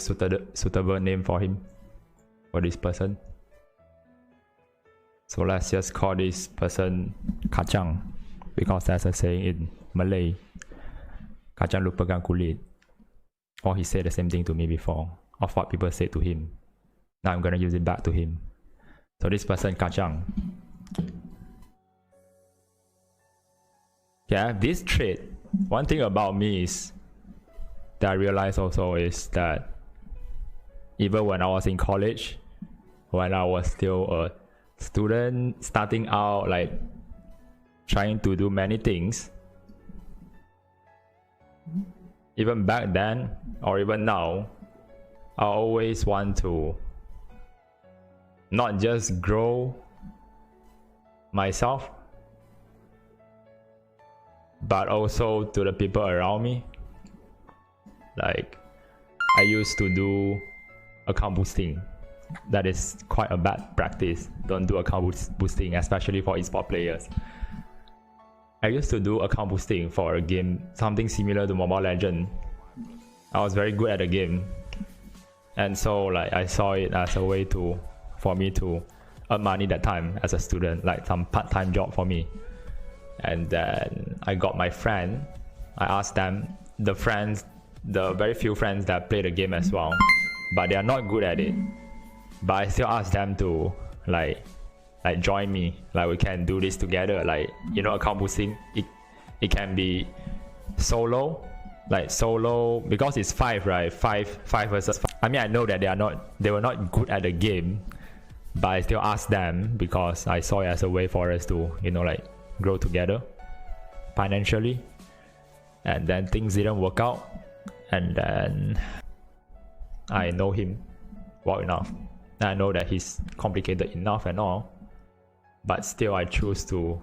suitable name for him, for this person. So let's just call this person Kacang, because that's a saying in Malay. Kacang Lupakan Kulit. Or he said the same thing to me before, of what people said to him. Now I'm gonna use it back to him. So this person Kacang. Yeah, this trait. One thing about me is that I realized also is that even when I was in college, when I was still a student starting out, like trying to do many things, even back then or even now, I always want to not just grow myself, but also to the people around me. Like, I used to do account boosting. That is quite a bad practice. Don't do account boosting, especially for esports players. I used to do account boosting for a game, something similar to Mobile Legends. I was very good at the game, and so like I saw it as a way for me to earn money that time as a student, like some part-time job for me. And then I got my friend. I asked them, the very few friends that play the game as well, but they are not good at it. But I still asked them to like join me, like we can do this together. Like, you know, account boosting, it can be solo, because it's 5, right? 5 versus 5. I mean, I know that they were not good at the game, but I still asked them because I saw it as a way for us to, you know, like grow together financially. And then things didn't work out, and then I know him well enough. I know that he's complicated enough and all, but still I choose to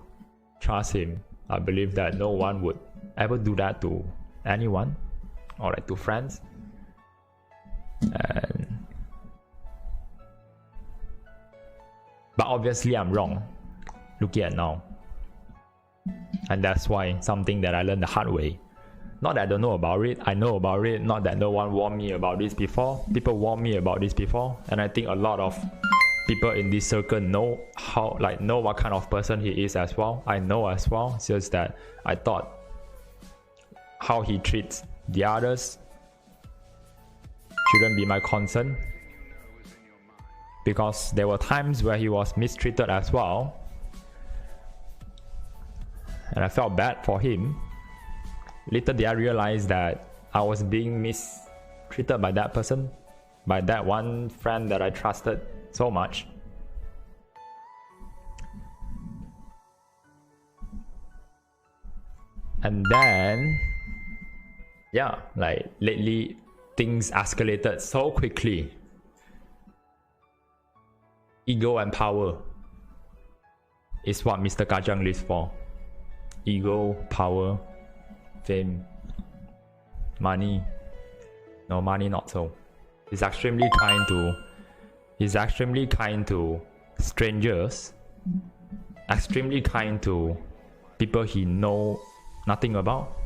trust him. I believe that no one would ever do that to anyone, or like to friends. But obviously I'm wrong, looking at now. And that's why something that I learned the hard way. Not that I don't know about it, I know about it. Not that no one warned me about this before. People warned me about this before, and I think a lot of people in this circle know what kind of person he is as well. I know as well. It's just that I thought how he treats the others shouldn't be my concern, because there were times where he was mistreated as well, and I felt bad for him. Later did I realize that I was being mistreated by that person, by that one friend that I trusted so much. And then, yeah, like lately things escalated so quickly. Ego and power is what Mr. Kacang lives for. Ego, power, fame, money. No, money not so. He's extremely kind to strangers, extremely kind to people he know nothing about.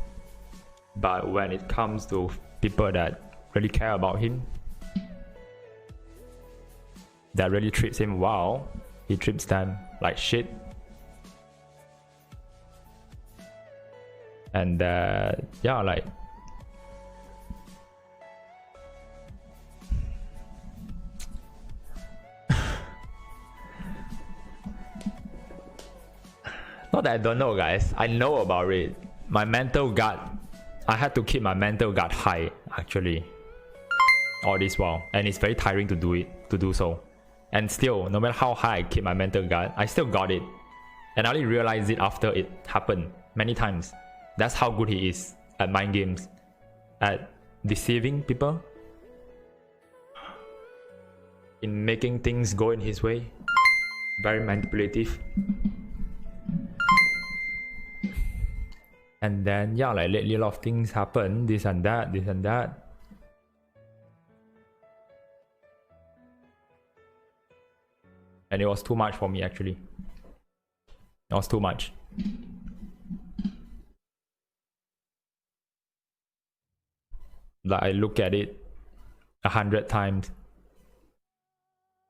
But when it comes to people that really care about him, that really treats him well, he treats them like shit. And yeah, like not that I don't know, guys. I know about it. My mental guard, I had to keep my mental guard high actually all this while, and it's very tiring to do so. And still, no matter how high I keep my mental guard, I still got it. And I only realized it after it happened many times. That's how good he is at mind games, at deceiving people, in making things go in his way. Very manipulative. And then yeah, like lately a lot of things happen, this and that. And it was too much for me actually. It was too much. Like I look at it 100 times,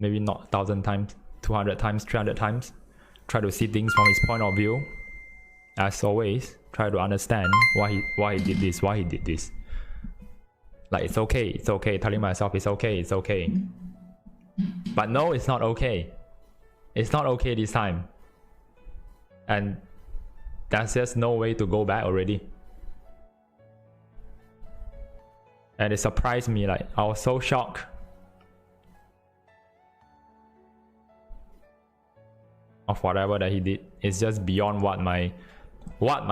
maybe not 1,000 times, 200 times, 300 times. Try to see things from his point of view. As always, try to understand why he did this, why he did this. Like, it's okay, telling myself it's okay. But no, it's not okay. It's not okay this time. And there's just no way to go back already. And it surprised me, like, I was so shocked of whatever that he did. It's just beyond what my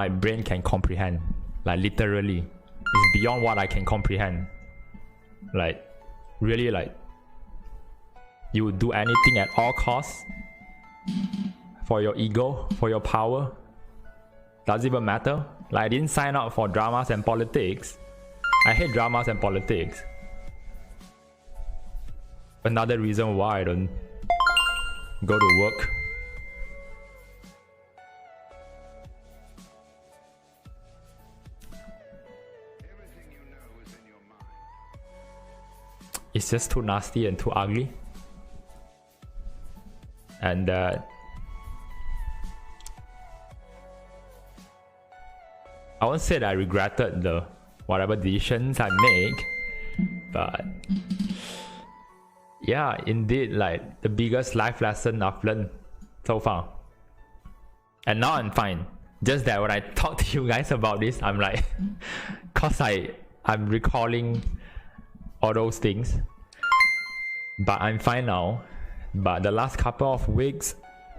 brain can comprehend. Like, literally, it's beyond what I can comprehend. Like, really, like, you would do anything at all costs for your ego, for your power. Does it even matter? Like, I didn't sign up for dramas and politics. I hate dramas and politics. Another reason why I don't go to work. It's just too nasty and too ugly. And I won't say that I regretted the whatever decisions I make, but yeah, indeed, like, the biggest life lesson I've learned so far. And now I'm fine. Just that when I talk to you guys about this, I'm like, cause I'm recalling all those things, but I'm fine now. But the last couple of weeks,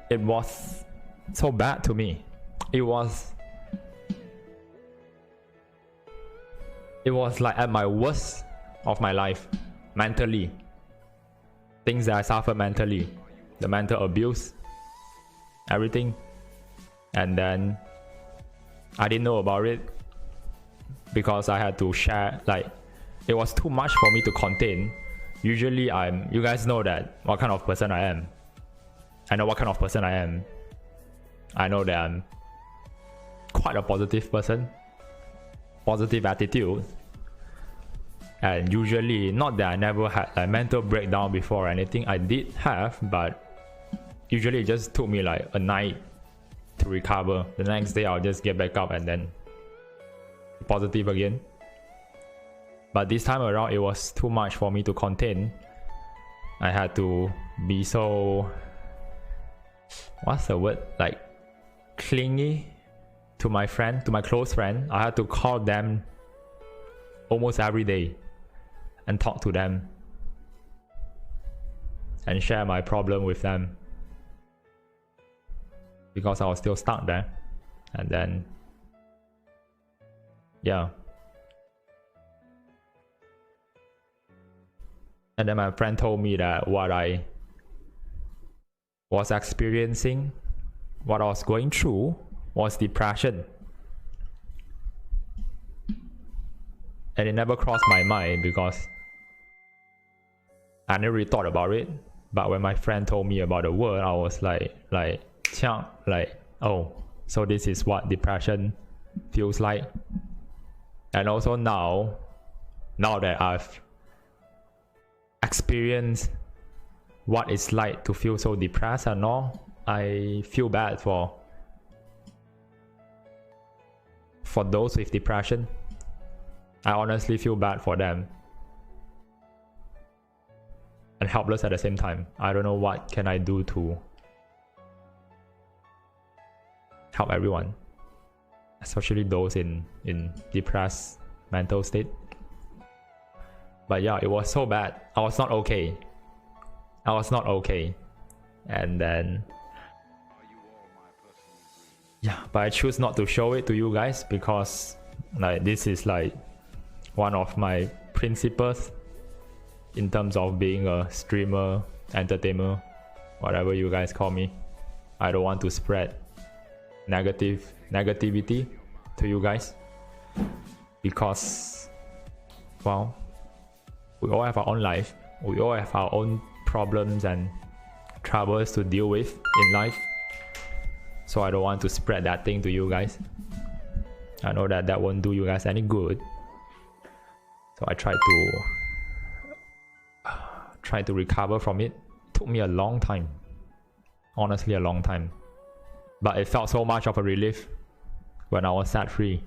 it was so bad to me. It was like at my worst of my life, mentally. Things that I suffered mentally, the mental abuse, everything. And then I didn't know about it because I had to share, like, it was too much for me to contain. Usually you guys know that what kind of person I am. I know what kind of person I am. I know that I'm quite a positive person, positive attitude. And usually, not that I never had a mental breakdown before or anything, I did have, but usually it just took me like a night to recover. The next day I'll just get back up and then positive again. But this time around, it was too much for me to contain. I had to be so, what's the word, like, clingy to my friend, to my close friend. I had to call them almost every day and talk to them and share my problem with them, because I was still stuck there. And then, yeah. And then my friend told me that what I was experiencing, what I was going through, was depression. And it never crossed my mind because I never really thought about it. But when my friend told me about the word, I was like, oh, so this is what depression feels like. And also now that I've experienced what it's like to feel so depressed and all, I feel bad for those with depression. I honestly feel bad for them and helpless at the same time. I don't know what can I do to help everyone, especially those in depressed mental state. But yeah, it was so bad. I was not okay. And then, yeah, but I choose not to show it to you guys because, like, this is like one of my principles in terms of being a streamer, entertainer, whatever you guys call me. I don't want to spread negativity to you guys because, well, we all have our own life. We all have our own problems and troubles to deal with in life. So I don't want to spread that thing to you guys. I know that won't do you guys any good. So I try to try to recover from it. Took me a long time, honestly a long time, but it felt so much of a relief when I was set free.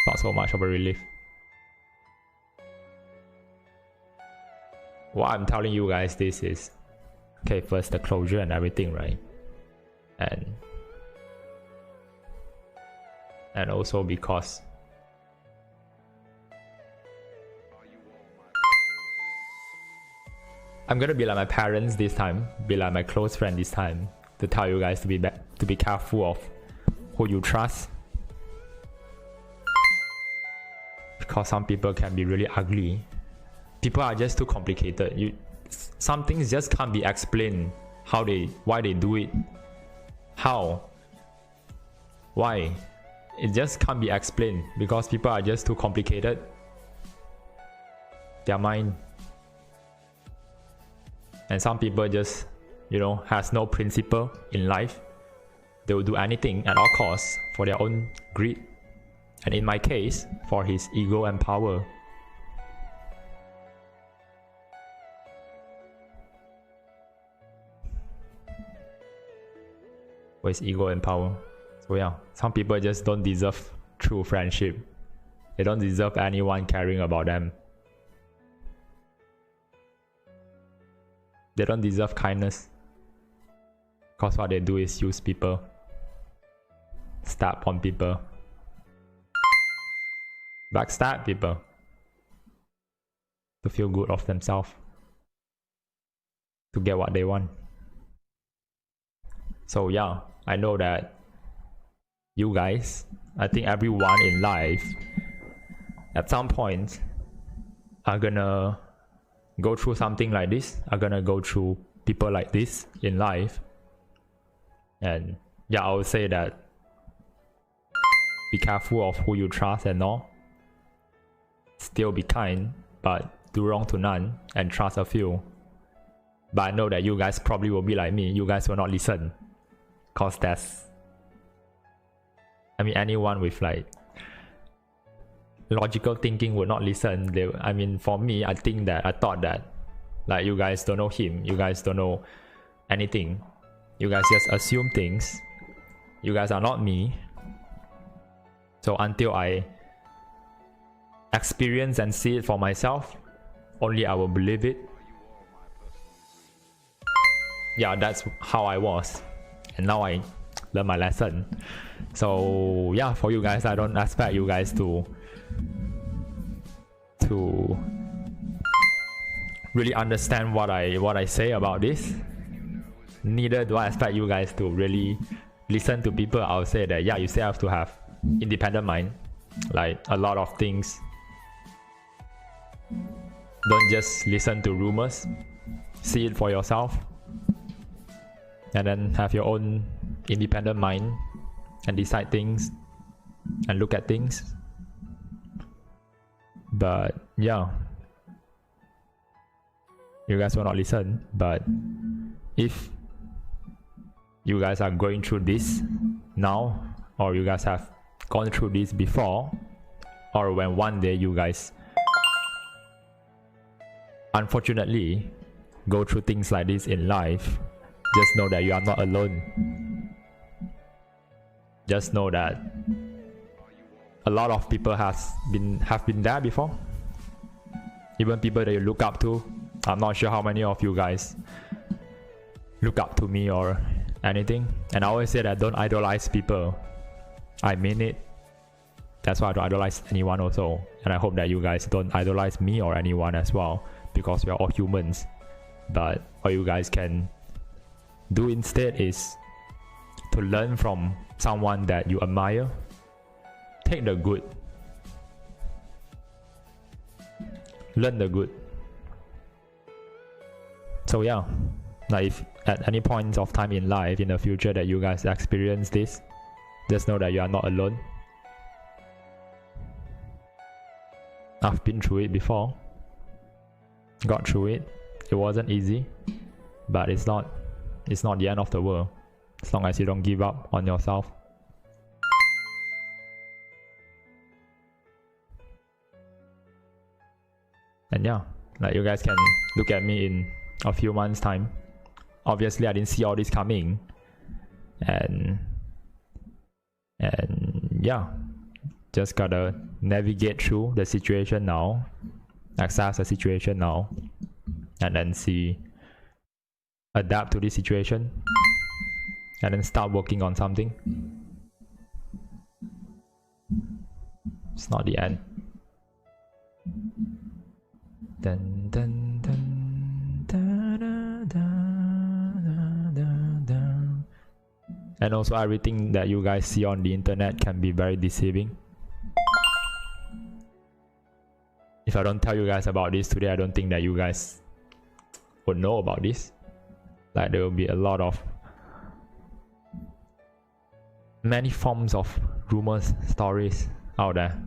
Felt so much of a relief. What I'm telling you guys this is, okay, first the closure and everything, right? And also because I'm gonna be like my parents this time, be like my close friend this time, to tell you guys to be careful of who you trust, because some people can be really ugly. People are just too complicated. Some things just can't be explained. Why they do it, how, why. It just can't be explained because people are just too complicated. Their mind. And some people just, has no principle in life. They will do anything at all costs for their own greed. And in my case, for his ego and power. For his ego and power. So yeah, some people just don't deserve true friendship. They don't deserve anyone caring about them. They don't deserve kindness. Because what they do is use people. Stab on people. Backstab people. To feel good of themselves. To get what they want. So yeah, I know that you guys, I think everyone in life at some point are gonna go through something like this, are gonna go through people like this in life. And yeah, I would say that be careful of who you trust and all. Still be kind, but do wrong to none and trust a few. But I know that you guys probably will be like me, you guys will not listen. Cause anyone with like logical thinking would not listen. For me, I thought that like you guys don't know him, you guys don't know anything, you guys just assume things, you guys are not me. So until I experience and see it for myself, only I will believe it. Yeah, that's how I was, and now I learn my lesson. So yeah, for you guys, I don't expect you guys to really understand what I say about this. Neither do I expect you guys to really listen to people. I'll say that yeah, you still have to have independent mind. Like a lot of things, don't just listen to rumors, see it for yourself, and then have your own independent mind and decide things and look at things. But yeah, you guys will not listen. But if you guys are going through this now, or you guys have gone through this before, or when one day you guys unfortunately go through things like this in life, just know that you are not alone. Just know that a lot of people have been there before. Even people that you look up to. I'm not sure how many of you guys look up to me or anything. And I always say that don't idolize people. I mean it. That's why I don't idolize anyone also. And I hope that you guys don't idolize me or anyone as well, because we are all humans. But what you guys can do instead is to learn from someone that you admire. Take the good. Learn the good. So yeah, like if at any point of time in life in the future that you guys experience this, just know that you are not alone. I've been through it before. Got through it. It wasn't easy, but it's not the end of the world, as long as you don't give up on yourself. And yeah, Like you guys can look at me in a few months time. Obviously I didn't see all this coming, and yeah, just gotta navigate through the situation now, access the situation now, and then see, adapt to this situation, and then start working on something. It's not the end. Dun, dun, dun, da, da, da, da, da. And also everything that you guys see on the internet can be very deceiving. If I don't tell you guys about this today, I don't think that you guys would know about this. Like there will be a lot of many forms of rumors, stories out there.